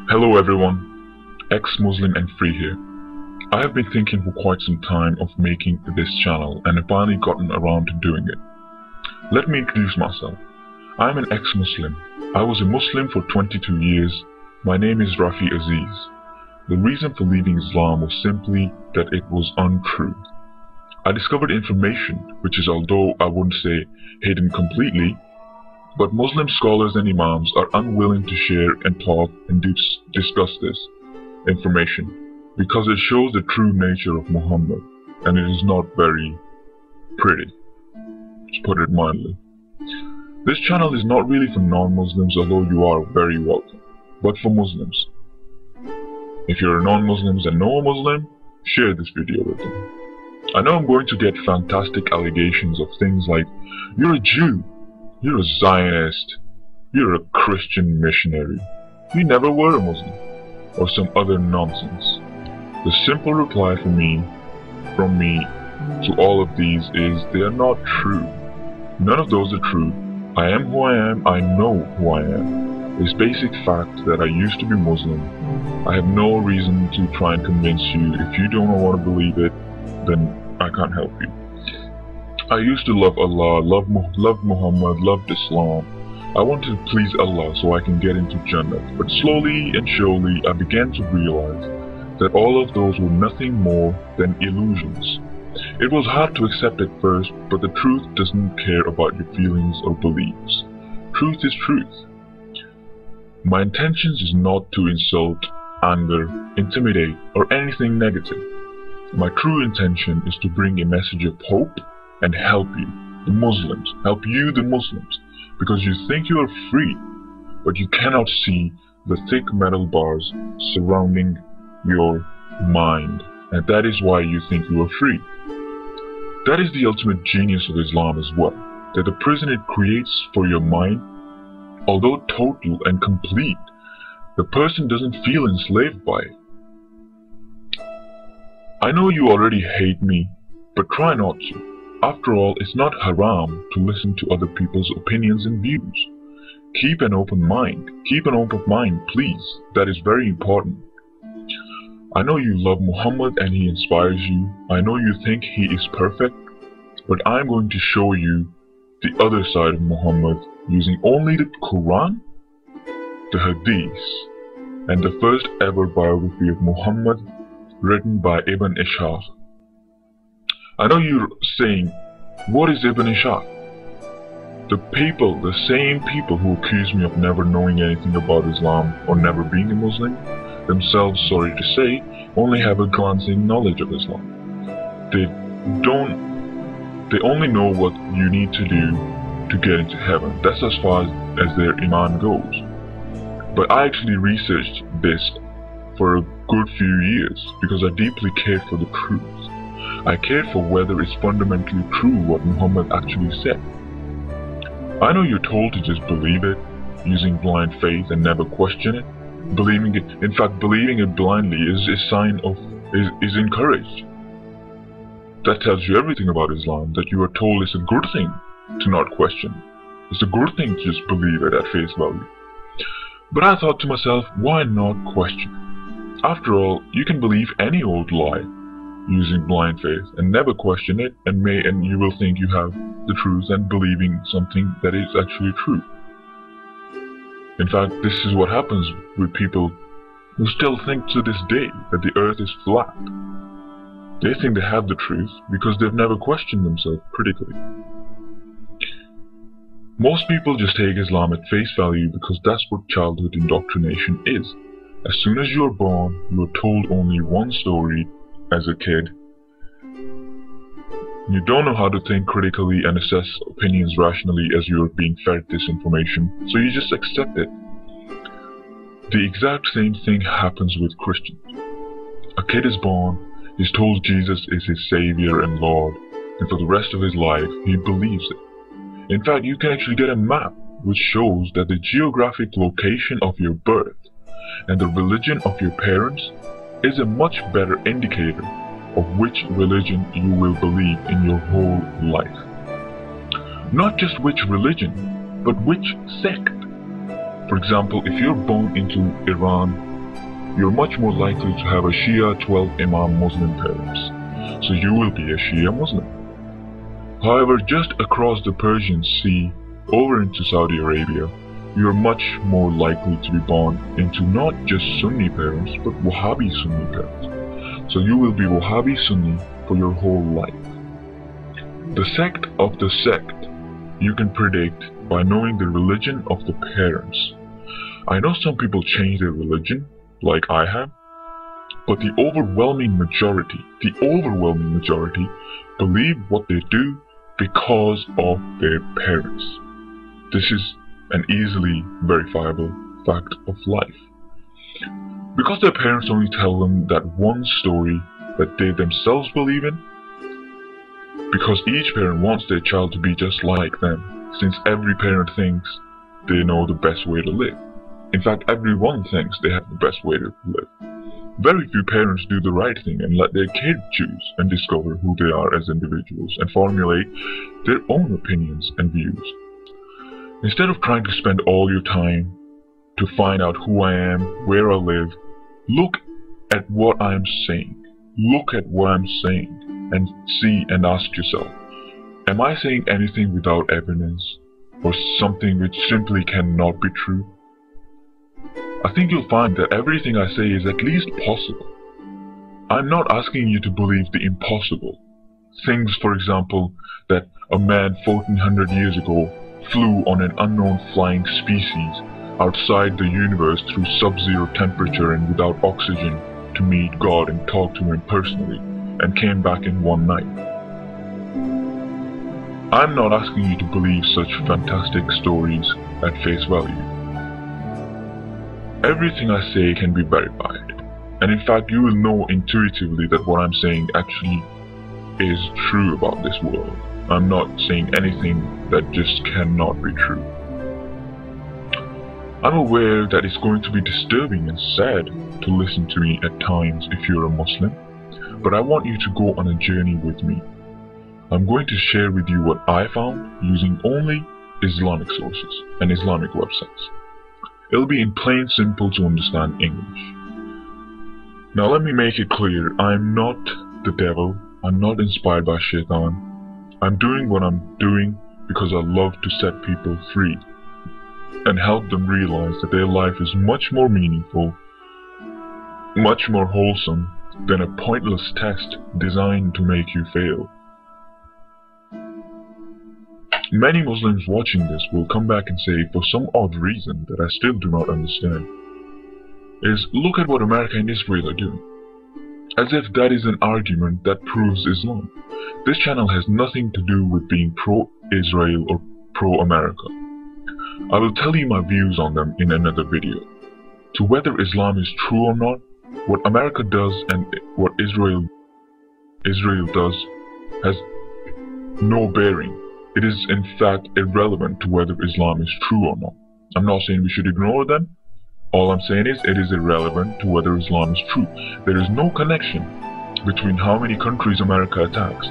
Hello everyone, ex-Muslim and free here. I have been thinking for quite some time of making this channel and have finally gotten around to doing it. Let me introduce myself. I am an ex-Muslim. I was a Muslim for 22 years. My name is Rafi Aziz. The reason for leaving Islam was simply that it was untrue. I discovered information which is, although I wouldn't say hidden completely, but Muslim scholars and imams are unwilling to share and talk and discuss this information because it shows the true nature of Muhammad, and it is not very pretty, to put it mildly. This channel is not really for non-Muslims, although you are very welcome, but for Muslims. If you're a non-Muslim and know a Muslim, share this video with them. I know I'm going to get fantastic allegations of things like, you're a Jew, you're a Zionist, you're a Christian missionary, you never were a Muslim, or some other nonsense. The simple reply from me to all of these is they are not true. None of those are true. I am who I am, I know who I am. It's basic fact that I used to be Muslim. I have no reason to try and convince you. If you don't want to believe it, then I can't help you. I used to love Allah, love Muhammad, loved Islam. I wanted to please Allah so I can get into Jannah. But slowly and surely I began to realize that all of those were nothing more than illusions. It was hard to accept at first, but the truth doesn't care about your feelings or beliefs. Truth is truth. My intentions is not to insult, anger, intimidate, or anything negative. My true intention is to bring a message of hope and help you, the Muslims, because you think you are free, but you cannot see the thick metal bars surrounding your mind, and that is why you think you are free. That is the ultimate genius of Islam as well, that the prison it creates for your mind, although total and complete, the person doesn't feel enslaved by it. I know you already hate me, but try not to. After all, it's not haram to listen to other people's opinions and views. Keep an open mind. Keep an open mind, please. That is very important. I know you love Muhammad and he inspires you. I know you think he is perfect, but I'm going to show you the other side of Muhammad using only the Quran, the Hadith, and the first ever biography of Muhammad written by Ibn Ishaq. I know you're saying, what is Ibn Ishaq? The same people who accuse me of never knowing anything about Islam or never being a Muslim, themselves, sorry to say, only have a glancing knowledge of Islam. They only know what you need to do to get into heaven. That's as far as their iman goes. But I actually researched this for a good few years because I deeply cared for the truth. I cared for whether it's fundamentally true what Muhammad actually said. I know you're told to just believe it, using blind faith and never question it. Believing it blindly is encouraged. That tells you everything about Islam, that you are told it's a good thing to not question. It's a good thing to just believe it at face value. But I thought to myself, why not question? After all, you can believe any old lie using blind faith and never question it, and you will think you have the truth and believing something that is actually true. In fact, this is what happens with people who still think to this day that the earth is flat. They think they have the truth because they've never questioned themselves critically. Most people just take Islam at face value because that's what childhood indoctrination is. As soon as you're born, you are told only one story as a kid. You don't know how to think critically and assess opinions rationally as you're being fed this information, so you just accept it. The exact same thing happens with Christians. A kid is born, he's told Jesus is his Savior and Lord, and for the rest of his life, he believes it. In fact, you can actually get a map which shows that the geographic location of your birth and the religion of your parents is a much better indicator of which religion you will believe in your whole life. Not just which religion, but which sect. For example, if you're born into Iran, you're much more likely to have a Shia 12 Imam Muslim parents, so you will be a Shia Muslim. However, just across the Persian Sea, over into Saudi Arabia, you're much more likely to be born into not just Sunni parents, but Wahhabi Sunni parents. So you will be Wahhabi Sunni for your whole life. The sect of the sect you can predict by knowing the religion of the parents. I know some people change their religion, like I have, but the overwhelming majority believe what they do because of their parents. This is an easily verifiable fact of life. Because their parents only tell them that one story that they themselves believe in, because each parent wants their child to be just like them, since every parent thinks they know the best way to live. In fact, everyone thinks they have the best way to live. Very few parents do the right thing and let their kid choose and discover who they are as individuals and formulate their own opinions and views. Instead of trying to spend all your time to find out who I am, where I live, look at what I'm saying. Look at what I'm saying and see and ask yourself, am I saying anything without evidence or something which simply cannot be true? I think you'll find that everything I say is at least possible. I'm not asking you to believe the impossible. Things, for example, that a man 1400 years ago flew on an unknown flying species outside the universe through sub-zero temperature and without oxygen to meet God and talk to him personally, and came back in one night. I'm not asking you to believe such fantastic stories at face value. Everything I say can be verified, and in fact you will know intuitively that what I'm saying actually is true about this world. I'm not saying anything that just cannot be true. I'm aware that it's going to be disturbing and sad to listen to me at times if you're a Muslim, but I want you to go on a journey with me. I'm going to share with you what I found using only Islamic sources and Islamic websites. It'll be in plain, simple to understand English. Now let me make it clear, I'm not the devil, I'm not inspired by Shaitan. I'm doing what I'm doing because I love to set people free and help them realize that their life is much more meaningful, much more wholesome than a pointless test designed to make you fail. Many Muslims watching this will come back and say, for some odd reason that I still do not understand, is look at what America and Israel are doing. As if that is an argument that proves Islam. This channel has nothing to do with being pro-Israel or pro-America. I will tell you my views on them in another video. To whether Islam is true or not, what America does and what Israel does has no bearing. It is in fact irrelevant to whether Islam is true or not. I'm not saying we should ignore them. All I'm saying is it is irrelevant to whether Islam is true. There is no connection between how many countries America attacks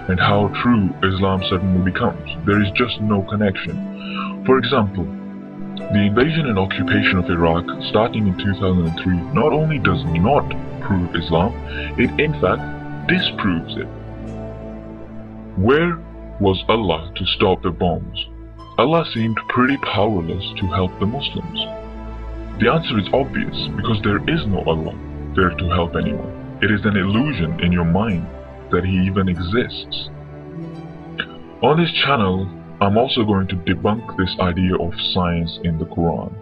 and how true Islam suddenly becomes. There is just no connection. For example, the invasion and occupation of Iraq starting in 2003 not only does not prove Islam, it in fact disproves it. Where was Allah to stop the bombs? Allah seemed pretty powerless to help the Muslims. The answer is obvious, because there is no Allah there to help anyone. It is an illusion in your mind that He even exists. On this channel, I'm also going to debunk this idea of science in the Quran,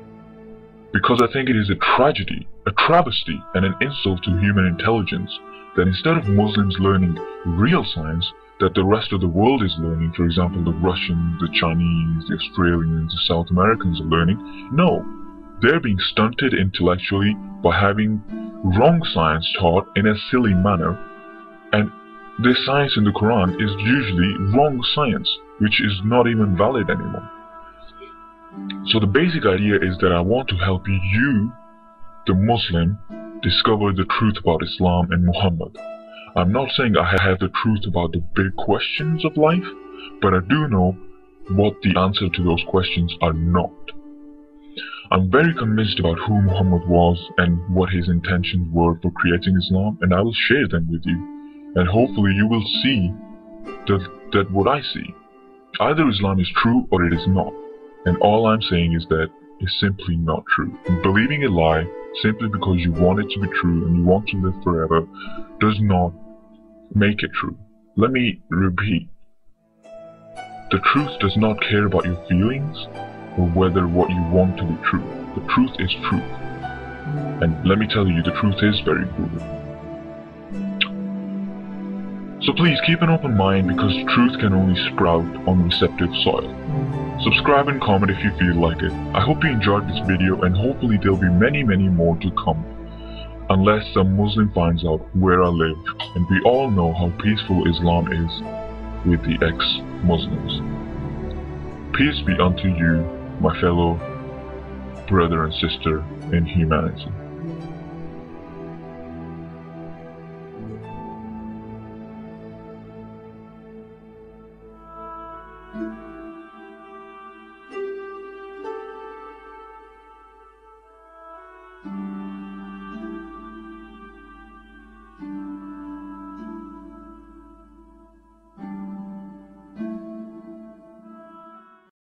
because I think it is a tragedy, a travesty, and an insult to human intelligence that instead of Muslims learning real science that the rest of the world is learning, for example the Russians, the Chinese, the Australians, the South Americans are learning, no, they're being stunted intellectually by having wrong science taught in a silly manner, and this science in the Quran is usually wrong science, which is not even valid anymore. So the basic idea is that I want to help you, the Muslim, discover the truth about Islam and Muhammad. I'm not saying I have the truth about the big questions of life, but I do know what the answer to those questions are not. I'm very convinced about who Muhammad was and what his intentions were for creating Islam, and I will share them with you. And hopefully you will see that what I see. Either Islam is true or it is not. And all I'm saying is that it's simply not true. Believing a lie simply because you want it to be true and you want to live forever does not make it true. Let me repeat. The truth does not care about your feelings or whether what you want to be true. The truth is truth. And let me tell you, the truth is very brutal. So please keep an open mind, because truth can only sprout on receptive soil. Subscribe and comment if you feel like it. I hope you enjoyed this video, and hopefully there'll be many more to come. Unless some Muslim finds out where I live, and we all know how peaceful Islam is with the ex-Muslims. Peace be unto you, my fellow brother and sister in humanity. Thank you.